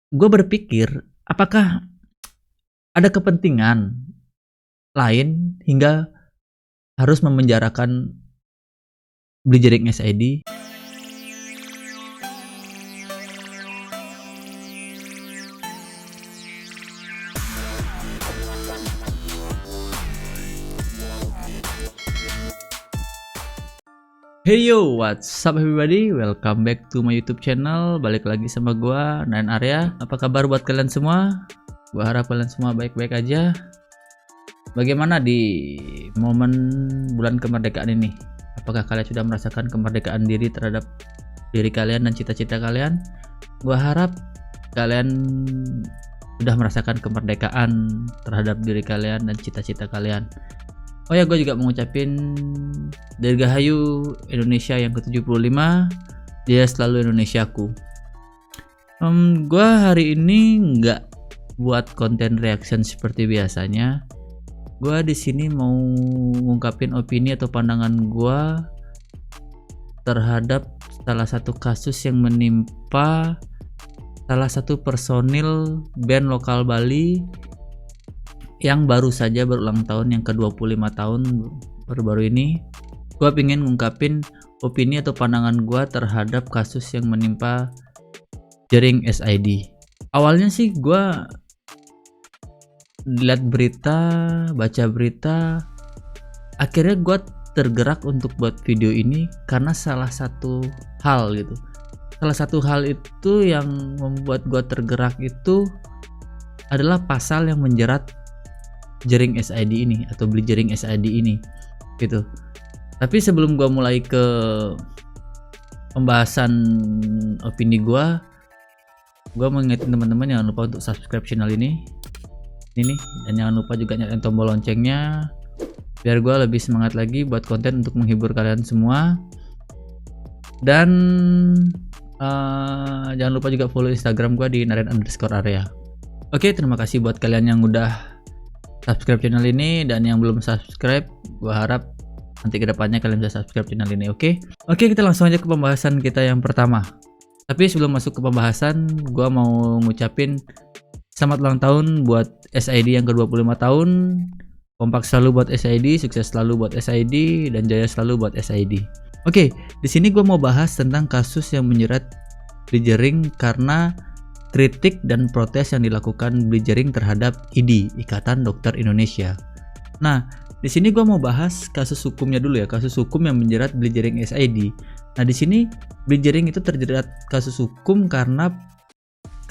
gue berpikir apakah ada kepentingan lain hingga harus memenjarakan Blitzering SID. Hey yo, what's up everybody? Welcome back to my YouTube channel. Balik lagi sama gua, Nain Arya. Apa kabar buat kalian semua? Gua harap kalian semua baik-baik aja. Bagaimana di momen bulan kemerdekaan ini? Apakah kalian sudah merasakan kemerdekaan diri terhadap diri kalian dan cita-cita kalian? Gua harap kalian sudah merasakan kemerdekaan terhadap diri kalian dan cita-cita kalian. Oh ya, gue juga mau ngucapin Dirgahayu Indonesia yang ke-75, dia selalu Indonesiaku. Gue hari ini nggak buat konten reaction seperti biasanya. Gue di sini mau ngungkapin opini atau pandangan gue terhadap salah satu kasus yang menimpa salah satu personil band lokal Bali yang baru saja berulang tahun yang ke-25 tahun baru-baru ini. Gue pengen ngungkapin opini atau pandangan gue terhadap kasus yang menimpa Blitzering SID. Awalnya sih gue lihat berita, baca berita, akhirnya gue tergerak untuk buat video ini karena salah satu hal gitu. Salah satu hal itu yang membuat gue tergerak itu adalah pasal yang menjerat Blitzering SID ini atau Blitzering SID ini gitu. Tapi sebelum gua mulai ke pembahasan opini gua mengingetin teman-teman jangan lupa untuk subscribe channel ini dan jangan lupa juga nyalain tombol loncengnya biar gua lebih semangat lagi buat konten untuk menghibur kalian semua. Dan jangan lupa juga follow Instagram gua di @naren_area. Oke, terima kasih buat kalian yang udah subscribe channel ini, dan yang belum subscribe gua harap nanti kedepannya kalian bisa subscribe channel ini. Oke, kita langsung aja ke pembahasan kita yang pertama. Tapi sebelum masuk ke pembahasan, gua mau ngucapin selamat ulang tahun buat SID yang ke-25 tahun. Kompak selalu buat SID, sukses selalu buat SID, dan jaya selalu buat SID. Oke, di sini gua mau bahas tentang kasus yang menjerat Blitzering karena kritik dan protes yang dilakukan Blitzering terhadap IDI, Ikatan Dokter Indonesia. Nah, di sini gue mau bahas kasus hukumnya dulu ya, kasus hukum yang menjerat Blitzering SID. Nah, di sini Blitzering itu terjerat kasus hukum karena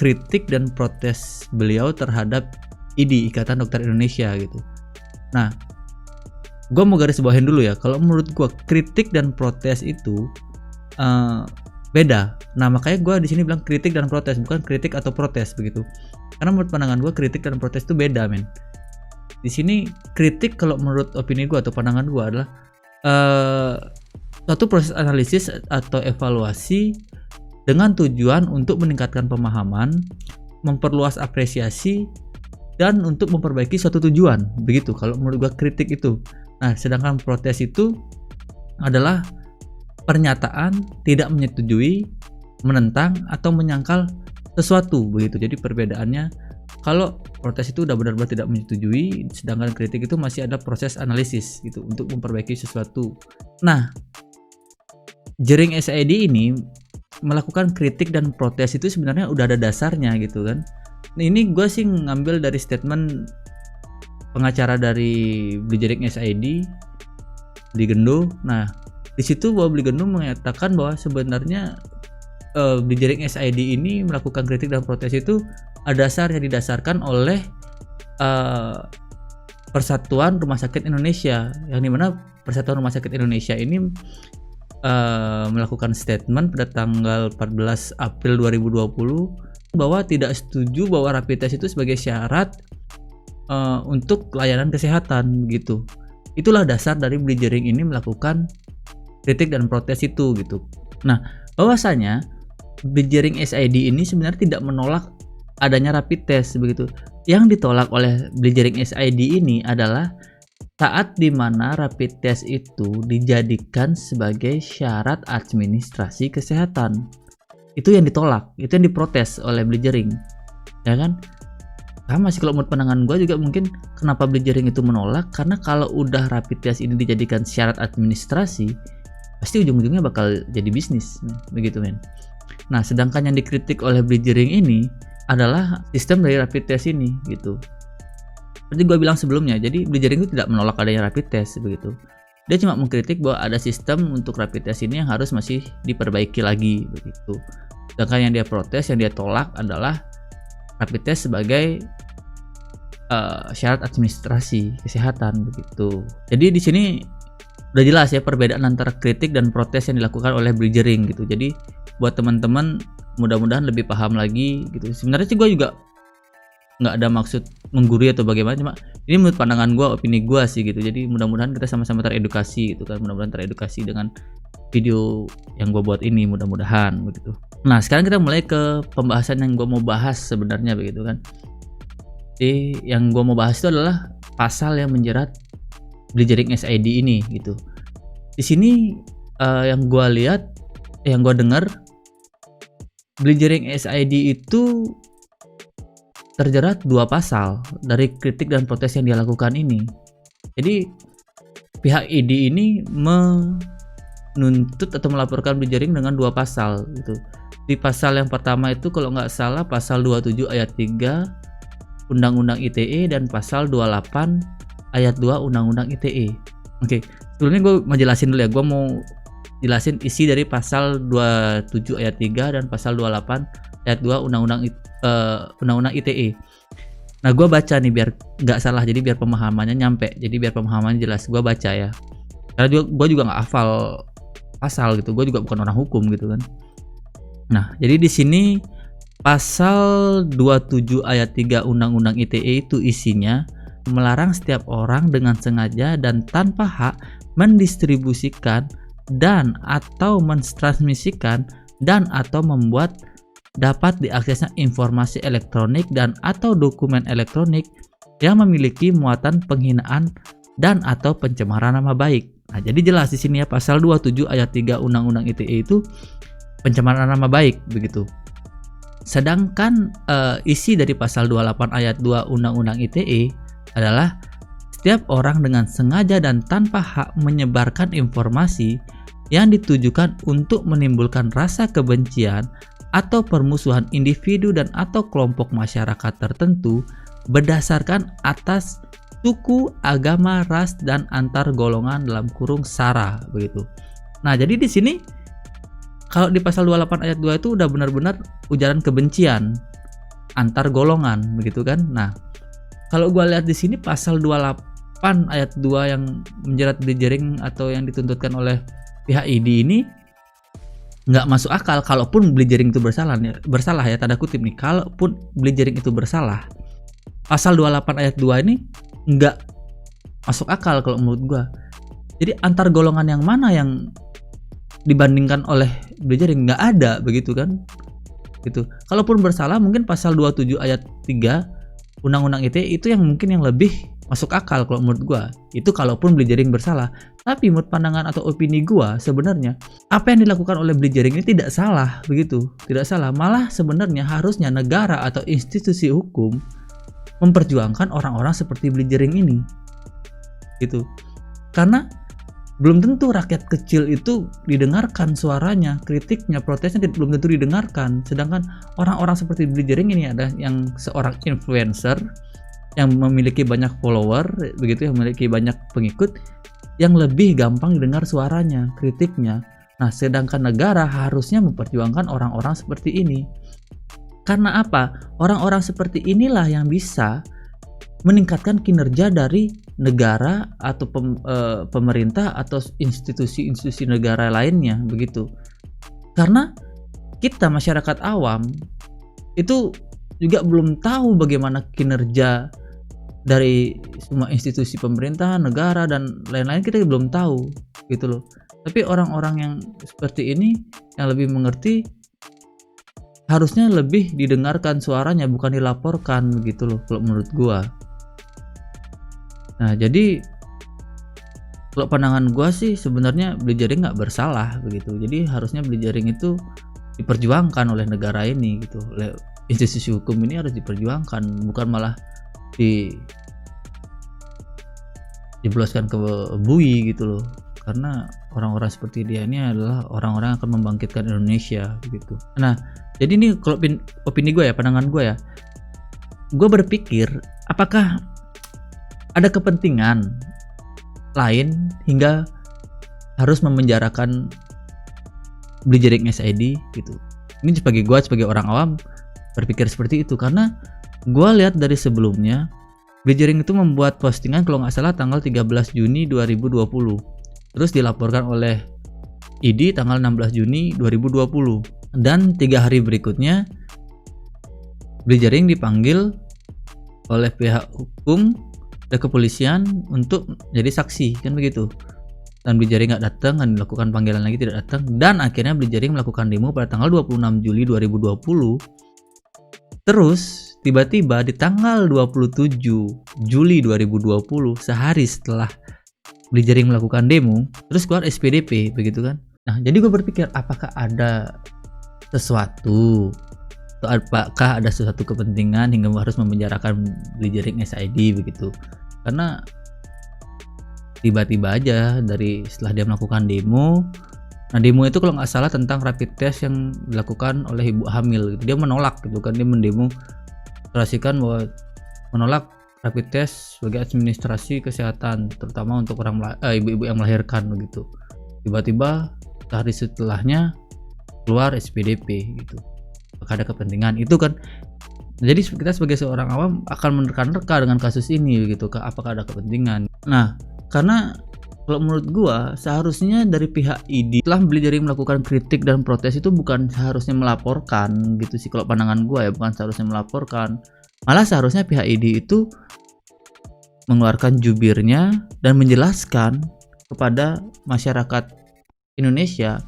kritik dan protes beliau terhadap IDI, Ikatan Dokter Indonesia gitu. Nah, gue mau garis bawahin dulu ya, kalau menurut gue kritik dan protes itu beda. Nah, makanya gue di sini bilang kritik dan protes, bukan kritik atau protes begitu. Karena menurut pandangan gue kritik dan protes itu beda, men. Di sini kritik kalau menurut opini gue atau pandangan gue adalah suatu proses analisis atau evaluasi dengan tujuan untuk meningkatkan pemahaman, memperluas apresiasi, dan untuk memperbaiki suatu tujuan. Begitu kalau menurut gue kritik itu. Nah, sedangkan protes itu adalah pernyataan tidak menyetujui, menentang, atau menyangkal sesuatu begitu. Jadi perbedaannya, kalau protes itu udah benar-benar tidak menyetujui, sedangkan kritik itu masih ada proses analisis gitu untuk memperbaiki sesuatu. Nah, Blitzering SID ini melakukan kritik dan protes itu sebenarnya udah ada dasarnya gitu kan. Nah, ini gue sih ngambil dari statement pengacara dari Blitzering SID, Bligendo. Nah, di situ bahwa Bligendo mengatakan bahwa sebenarnya Blitzering SID ini melakukan kritik dan protes itu ada dasarnya, didasarkan oleh Persatuan Rumah Sakit Indonesia, yang dimana Persatuan Rumah Sakit Indonesia ini melakukan statement pada tanggal 14 April 2020 bahwa tidak setuju bahwa rapid test itu sebagai syarat untuk layanan kesehatan gitu. Itulah dasar dari Blitzering ini melakukan kritik dan protes itu gitu. Nah, bahwasanya Blitzering SID ini sebenarnya tidak menolak adanya rapid test begitu. Yang ditolak oleh Blitzering SID ini adalah saat dimana rapid test itu dijadikan sebagai syarat administrasi kesehatan. Itu yang ditolak, itu yang diprotes oleh Blitzering. ya kan? Sama sih kalau menurut pandangan gue juga, mungkin kenapa Bridgering itu menolak, karena kalau udah rapid test ini dijadikan syarat administrasi, pasti ujung-ujungnya bakal jadi bisnis, begitu men. Nah, sedangkan yang dikritik oleh Bridgering ini adalah sistem dari rapid test ini gitu. Seperti gue bilang sebelumnya, jadi Bridgering itu tidak menolak adanya rapid test begitu. Dia cuma mengkritik bahwa ada sistem untuk rapid test ini yang harus masih diperbaiki lagi begitu. Sedangkan yang dia protes, yang dia tolak adalah rapid test sebagai syarat administrasi kesehatan begitu. Jadi di sini udah jelas ya perbedaan antara kritik dan protes yang dilakukan oleh Bridgering gitu. Jadi buat teman-teman mudah-mudahan lebih paham lagi gitu. Sebenarnya sih gue juga nggak ada maksud menggurui atau bagaimana, cuma ini menurut pandangan gue, opini gue sih gitu. Jadi mudah-mudahan kita sama-sama teredukasi gitu kan, mudah-mudahan teredukasi dengan video yang gue buat ini, mudah-mudahan begitu. Nah, sekarang kita mulai ke pembahasan yang gue mau bahas sebenarnya begitu kan. Jadi yang gue mau bahas itu adalah pasal yang menjerat Bridgering SID ini gitu. Di sini yang gue lihat, yang gue dengar, Bridgering SID itu terjerat 2 pasal dari kritik dan protes yang dia lakukan ini. Jadi pihak ID ini menuntut atau melaporkan Bridgering dengan 2 pasal gitu. Di pasal yang pertama itu kalau nggak salah pasal 27 ayat 3 Undang-Undang ITE dan pasal 28 ayat 2 Undang-Undang ITE. Oke, sebelumnya gue mau jelasin dulu ya. Gue mau jelasin isi dari pasal 27 ayat 3 dan pasal 28 ayat 2 Undang-Undang ITE. Nah, gue baca nih biar nggak salah, jadi biar pemahamannya nyampe, jadi biar pemahamannya jelas. Gue baca ya, karena gue juga nggak hafal pasal gitu. Gue juga bukan orang hukum gitu kan. Nah, jadi di sini pasal 27 ayat 3 Undang-Undang ITE itu isinya melarang setiap orang dengan sengaja dan tanpa hak mendistribusikan dan atau mentransmisikan dan atau membuat dapat diaksesnya informasi elektronik dan atau dokumen elektronik yang memiliki muatan penghinaan dan atau pencemaran nama baik. Nah, jadi jelas di sini ya, pasal 27 ayat 3 Undang-Undang ITE itu pencemaran nama baik begitu. Sedangkan isi dari pasal 28 ayat 2 Undang-Undang ITE adalah setiap orang dengan sengaja dan tanpa hak menyebarkan informasi yang ditujukan untuk menimbulkan rasa kebencian atau permusuhan individu dan atau kelompok masyarakat tertentu berdasarkan atas suku, agama, ras, dan antar golongan dalam kurung SARA begitu. Nah, jadi di sini kalau di pasal 28 ayat 2 itu udah benar-benar ujaran kebencian antar golongan begitu kan. Nah, kalau gue lihat di sini pasal 28 ayat 2 yang menjerat Bridgering atau yang dituntutkan oleh pihak ID ini nggak masuk akal. Kalaupun Bridgering itu bersalah ya, tanda kutip nih, kalaupun Bridgering itu bersalah, pasal 28 ayat 2 ini nggak masuk akal kalau menurut gue. Jadi antar golongan yang mana yang dibandingkan oleh Bridgering? Nggak ada begitu kan gitu. Kalaupun bersalah mungkin pasal 27 ayat 3 Undang-Undang ITE itu yang mungkin yang lebih masuk akal kalau menurut gua. Itu kalaupun Bridgering bersalah. Tapi menurut pandangan atau opini gua, sebenarnya apa yang dilakukan oleh Bridgering ini tidak salah begitu. Tidak salah, malah sebenarnya harusnya negara atau institusi hukum memperjuangkan orang-orang seperti Bridgering ini gitu. Karena belum tentu rakyat kecil itu didengarkan suaranya, kritiknya, protesnya belum tentu didengarkan. Sedangkan orang-orang seperti Bridgering ini ada yang seorang influencer yang memiliki banyak follower, begitu, yang memiliki banyak pengikut, yang lebih gampang didengar suaranya, kritiknya. Nah, sedangkan negara harusnya memperjuangkan orang-orang seperti ini. Karena apa? Orang-orang seperti inilah yang bisa meningkatkan kinerja dari negara atau pemerintah atau institusi-institusi negara lainnya begitu. Karena kita masyarakat awam itu juga belum tahu bagaimana kinerja dari semua institusi pemerintah, negara dan lain-lain, kita belum tahu gitu loh. Tapi orang-orang yang seperti ini yang lebih mengerti harusnya lebih didengarkan suaranya, bukan dilaporkan begitu loh kalau menurut gua. Nah, jadi kalau pandangan gua sih sebenarnya Bridgering nggak bersalah begitu. Jadi harusnya Bridgering itu diperjuangkan oleh negara ini gitu, oleh institusi hukum ini harus diperjuangkan, bukan malah dijebloskan ke bui gitu loh. Karena orang-orang seperti dia ini adalah orang-orang yang akan membangkitkan Indonesia gitu. Nah, jadi ini kalau opini gue ya, pandangan gue ya, gue berpikir apakah ada kepentingan lain hingga harus memenjarakan Blitzering SID gitu. Ini sebagai orang awam berpikir seperti itu, karena gue lihat dari sebelumnya Blitzering itu membuat postingan kalau nggak salah tanggal 13 Juni 2020, terus dilaporkan oleh ID tanggal 16 Juni 2020, dan 3 hari berikutnya Blitzering dipanggil oleh pihak hukum dan kepolisian untuk jadi saksi, kan begitu. Dan Blitzering nggak datang, dan dilakukan panggilan lagi tidak datang, dan akhirnya Blitzering melakukan demo pada tanggal 26 Juli 2020. Terus tiba-tiba di tanggal 27 Juli 2020, sehari setelah Blitzering melakukan demo, terus keluar SPDP begitu kan. Nah, jadi gue berpikir apakah ada sesuatu atau apakah ada sesuatu kepentingan hingga harus memenjarakan Blitzering SID begitu. Karena tiba-tiba aja dari setelah dia melakukan demo. Nah, demo itu kalau nggak salah tentang rapid test yang dilakukan oleh ibu hamil gitu. Dia menolak gitu kan, dia mendemonstrasikan bahwa menolak rapid test sebagai administrasi kesehatan, terutama untuk ibu-ibu yang melahirkan begitu. Tiba-tiba sehari setelahnya keluar SPDP gitu. Apakah ada kepentingan itu kan? Jadi kita sebagai seorang awam akan menerka-nerka dengan kasus ini begitu. Apakah ada kepentingan? Nah, karena kalau menurut gua seharusnya dari pihak ID setelah Blitzering melakukan kritik dan protes itu bukan seharusnya melaporkan gitu sih, kalau pandangan gua ya, bukan seharusnya melaporkan. Malah seharusnya pihak ID itu mengeluarkan jubirnya dan menjelaskan kepada masyarakat Indonesia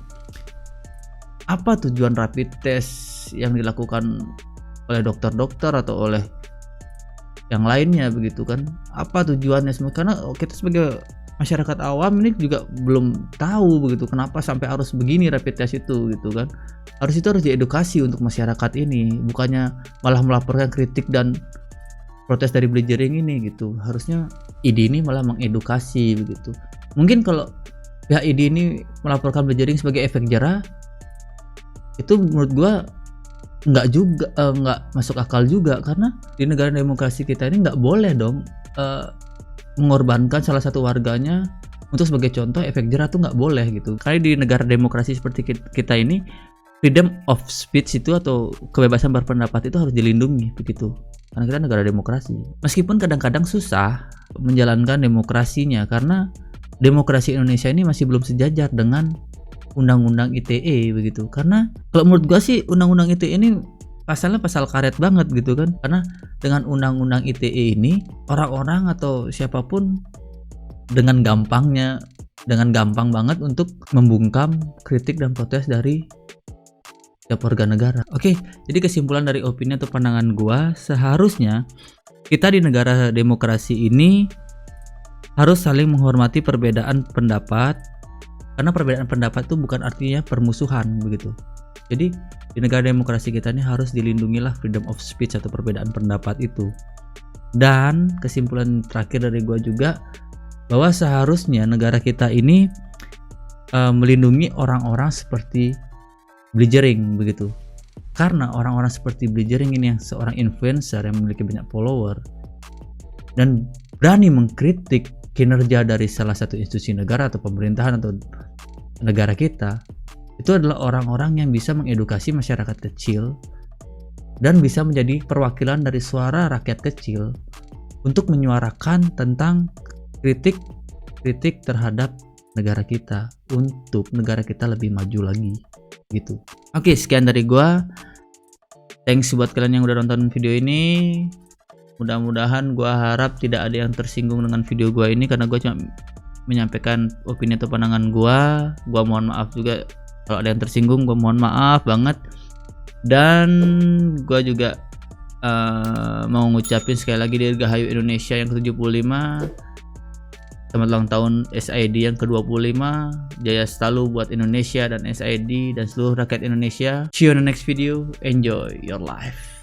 apa tujuan rapid test yang dilakukan oleh dokter-dokter atau oleh yang lainnya begitu kan. Apa tujuannya semua, karena kita sebagai masyarakat awam ini juga belum tahu begitu kenapa sampai harus begini rapid test itu gitu kan. Harus diedukasi untuk masyarakat ini, bukannya malah melaporkan kritik dan protes dari Blitzering ini gitu. Harusnya ID ini malah mengedukasi begitu. Mungkin kalau pihak ID ini melaporkan Blitzering sebagai efek jerah, itu menurut gua nggak masuk akal juga, karena di negara demokrasi kita ini nggak boleh dong mengorbankan salah satu warganya untuk sebagai contoh efek jerah tuh nggak boleh gitu. Karena di negara demokrasi seperti kita ini, freedom of speech itu atau kebebasan berpendapat itu harus dilindungi begitu. Karena kita negara demokrasi. Meskipun kadang-kadang susah menjalankan demokrasinya, karena demokrasi Indonesia ini masih belum sejajar dengan undang-undang ITE begitu. Karena kalau menurut gua sih undang-undang ITE ini pasalnya pasal karet banget gitu kan. Karena dengan undang-undang ITE ini orang-orang atau siapapun dengan gampang banget untuk membungkam kritik dan protes dari setiap warga negara. Oke, jadi kesimpulan dari opini atau pandangan gua, seharusnya kita di negara demokrasi ini harus saling menghormati perbedaan pendapat, karena perbedaan pendapat itu bukan artinya permusuhan begitu. Jadi di negara demokrasi kita ini harus dilindungilah freedom of speech atau perbedaan pendapat itu. Dan kesimpulan terakhir dari gua juga bahwa seharusnya negara kita ini melindungi orang-orang seperti Blitzering begitu. Karena orang-orang seperti Blitzering ini yang seorang influencer yang memiliki banyak follower dan berani mengkritik kinerja dari salah satu institusi negara atau pemerintahan atau negara kita, itu adalah orang-orang yang bisa mengedukasi masyarakat kecil dan bisa menjadi perwakilan dari suara rakyat kecil untuk menyuarakan tentang kritik terhadap negara kita, untuk negara kita lebih maju lagi gitu. Oke, sekian dari gua. Thanks buat kalian yang udah nonton video ini. Mudah-mudahan gua harap tidak ada yang tersinggung dengan video gua ini, karena gua cuma menyampaikan opini atau pandangan gua. Gua mohon maaf juga kalau ada yang tersinggung, gua mohon maaf banget. Dan gua juga mau ngucapin sekali lagi Dirgahayu Indonesia yang ke-75. Selamat ulang tahun SID yang ke-25. Jaya selalu buat Indonesia dan SID dan seluruh rakyat Indonesia. See you on the next video. Enjoy your life.